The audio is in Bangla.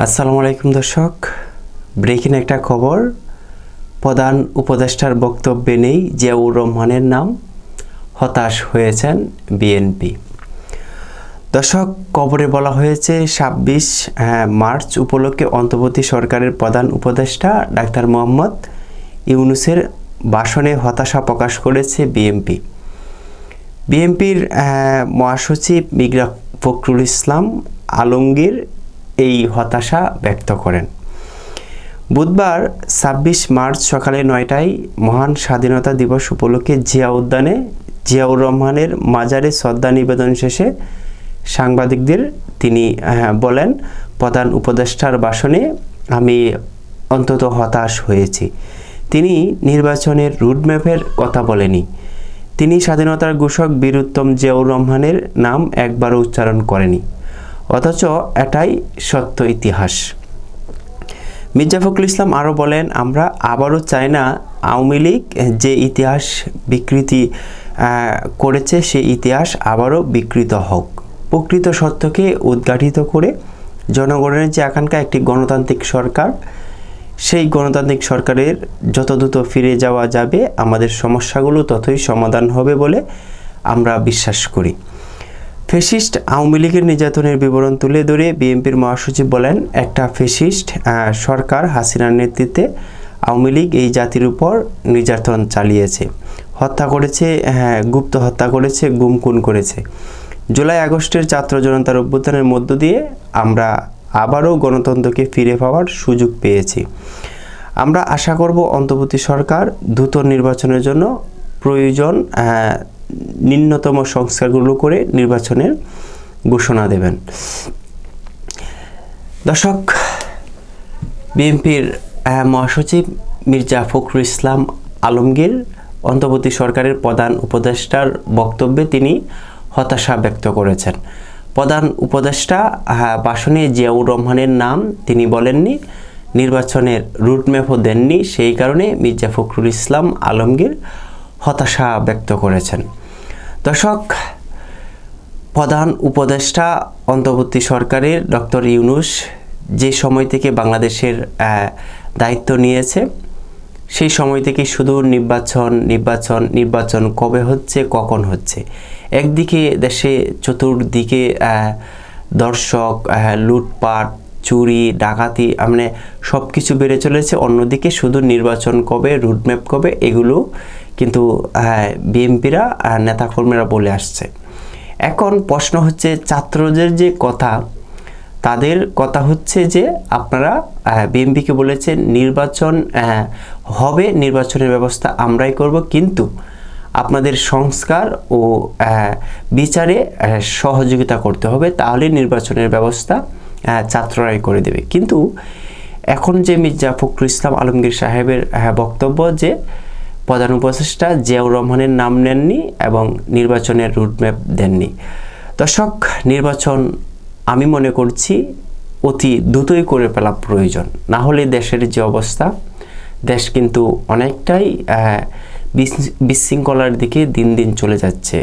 আসসালামু আলাইকুম দর্শক, ব্রেকিং একটা খবর। প্রধান উপদেষ্টার বক্তব্যে নেই জিয়াউর রহমানের নাম, হতাশ হয়েছেন বিএনপি। দর্শক, খবরে বলা হয়েছে ২৬ মার্চ উপলক্ষে অন্তর্বর্তী সরকারের প্রধান উপদেষ্টা ডাক্তার মোহাম্মদ ইউনূসের ভাষণে হতাশা প্রকাশ করেছে বিএনপি। বিএনপির মহাসচিব মির্জা ফখরুল ইসলাম আলমগীর এই হতাশা ব্যক্ত করেন। বুধবার ২৬ মার্চ সকালে ৯টায় মহান স্বাধীনতা দিবস উপলক্ষে জিয়া উদ্যানে জিয়াউর রহমানের মাজারে শ্রদ্ধা নিবেদন শেষে সাংবাদিকদের তিনি বলেন, প্রধান উপদেষ্টার ভাষণে আমি অন্তত হতাশ হয়েছি। তিনি নির্বাচনের রুটম্যাপের কথা বলেনি। তিনি স্বাধীনতার ঘোষক বীর উত্তম জিয়াউর রহমানের নাম একবারও উচ্চারণ করেনি, অথচ এটাই সত্য ইতিহাস। মির্জা ফখরুল ইসলাম আরও বলেন, আমরা আবারও চাই না আওয়ামী লীগ যে ইতিহাস বিকৃতি করেছে সেই ইতিহাস আবারও বিকৃত হোক। প্রকৃত সত্যকে উদ্ঘাটিত করে জনগণের যে আকাঙ্ক্ষা একটি গণতান্ত্রিক সরকার, সেই গণতান্ত্রিক সরকারের যত দ্রুত ফিরে যাওয়া যাবে আমাদের সমস্যাগুলো ততই সমাধান হবে বলে আমরা বিশ্বাস করি। ফ্যাসিস্ট আওয়ামী লীগের নির্যাতনের বিবরণ তুলে ধরে বিএনপির মহাসচিব বলেন, একটা ফ্যাসিস্ট সরকার হাসিনার নেতৃত্বে আওয়ামী লীগ এই জাতির উপর নির্যাতন চালিয়েছে, হত্যা করেছে, গুপ্ত হত্যা করেছে, গুম-খুন করেছে। জুলাই আগস্টের ছাত্র জনতার অভ্যুত্থানের মধ্য দিয়ে আমরা আবারও গণতন্ত্রকে ফিরে পাওয়ার সুযোগ পেয়েছি। আমরা আশা করব অন্তর্বর্তী সরকার দ্রুত নির্বাচনের জন্য প্রয়োজন ন্যূনতম সংস্কারগুলো করে নির্বাচনের ঘোষণা দেবেন। দর্শক, বিএনপির মহাসচিব মির্জা ফখরুল ইসলাম আলমগীর অন্তর্বর্তী সরকারের প্রধান উপদেষ্টার বক্তব্যে তিনি হতাশা ব্যক্ত করেছেন। প্রধান উপদেষ্টা ভাষণে জিয়াউর রহমানের নাম তিনি বলেননি, নির্বাচনের রুটম্যাপও দেননি। সেই কারণে মির্জা ফখরুল ইসলাম আলমগীর হতাশা ব্যক্ত করেছেন। দর্শক, প্রধান উপদেষ্টা অন্তর্বর্তী সরকারের ডক্টর ইউনূস যে সময় থেকে বাংলাদেশের দায়িত্ব নিয়েছে, সেই সময় থেকে শুধু নির্বাচন নির্বাচন নির্বাচন, কবে হচ্ছে, কখন হচ্ছে। একদিকে দেশে চতুর্দিকে দর্শক, লুটপাট, চুরি, ডাকাতি, মানে সব কিছু বেড়ে চলেছে। অন্যদিকে শুধু নির্বাচন কবে, রুটম্যাপ কবে, এগুলো কিন্তু বিএনপিরা নেতাকর্মীরা বলে আসছে। এখন প্রশ্ন হচ্ছে, ছাত্রদের যে কথা, তাদের কথা হচ্ছে যে আপনারা বিএনপিকে বলেছেন নির্বাচন হবে, নির্বাচনের ব্যবস্থা আমরাই করব, কিন্তু আপনাদের সংস্কার ও বিচারে সহযোগিতা করতে হবে, তাহলে নির্বাচনের ব্যবস্থা ছাত্ররাই করে দেবে। কিন্তু এখন যে মির্জা ফখরুল ইসলাম আলমগীর সাহেবের বক্তব্য যে প্রধান উপদেষ্টা জিয়াউর রহমানের নাম নেননি এবং নির্বাচনের রুটম্যাপ দেননি। দর্শক, নির্বাচন আমি মনে করছি অতি দ্রুতই করে ফেলা প্রয়োজন, না হলে দেশের যে অবস্থা, দেশ কিন্তু অনেকটাই বিশৃঙ্খলার দিকে দিন দিন চলে যাচ্ছে।